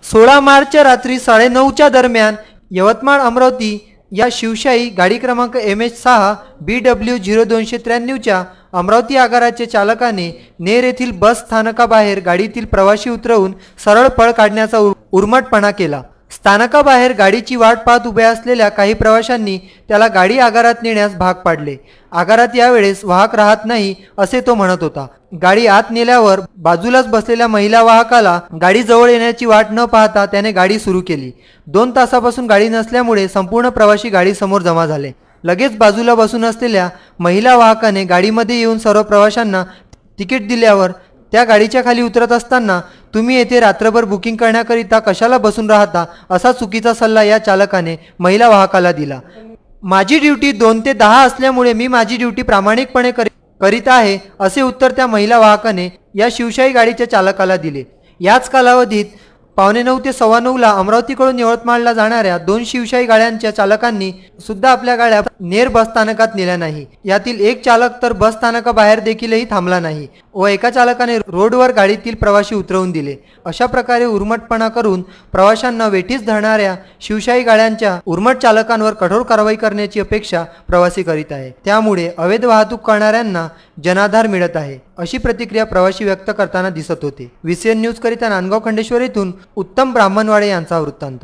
16 मार्चच्या रात्री 9:30च्या दरम्यान यवतमाळ अमरावती या शिवशाही गाडी क्रमांक MH6 BW0293च्या अमरावती आगाराच्या चालकाने नेर येथील बस स्थानकाबाहेर गाडीतील प्रवासी उतरवून सरळ पळ काढण्याचा उर्मटपणा केला। स्थानकाबाहेर गाडीची वाट पाहत उभ्या असलेल्या काही प्रवाशांनी त्याला गाडी आगारात नेण्यास भाग पाडले। आगारात यावेळेस वाहक राहत नाही असे तो म्हणत होता। गाडी आत नेल्यावर बाजूलाच बसलेल्या महिला वाहकाला गाडी जवळ येण्याची वाट न पाहता त्याने गाडी सुरू केली। 2 तासापासून गाडी नसल्यामुळे संपूर्ण प्रवासी गाडी समोर जमा झाले। लगेच बाजूला बसून असलेल्या महिला वाहकाने गाडीमध्ये येऊन सर्व प्रवाशांना तिकीट दिल्यावर त्या गाडीच्या खाली उतरत असताना तुम्ही येथे रात्रभर बुकिंग करण्याकरिता कशाला बसून राहता असा चुकीचा सल्ला या चालकाने महिला वाहकाला दिला। माझी ड्यूटी 2 ते 10 असल्यामुळे मी माझी ड्यूटी प्रामाणिकपणे करीत आहे असे उत्तर त्या महिला वाहकाने या शिवशाही गाडीच्या चालकाला दिले। याच कालावधीत 8:45 ते 9:15ला अमरावतीकडून यवतमाळला जाणाऱ्या 2 शिवशाही गाड्यांच्या चालकांनी सुद्धा आपल्या गाड्या नेर बस स्थानकात नेल्या नाही। यातील एक चालक तर बस स्थानकाबाहेर देखीलही थांबला नाही व एका चालकाने रोडवर गाडीतील प्रवासी उतरवून दिले। अशा प्रकारे उर्मटपणा करून प्रवाशांना वेठीस धरणाऱ्या शिवशाही गाड्यांच्या उर्मट चालकांवर कठोर कारवाई करण्याची अपेक्षा प्रवासी करीत आहे। त्यामुळे अवैध वाहतूक करणाऱ्यांना जनाधार मिळत आहे अशी प्रतिक्रिया प्रवासी व्यक्त करताना दिसत होते। VCN न्यूज करिता नांदगाव खंडेश्वर येथून उत्तम ब्राह्मणवाडे यांचा वृत्तांत।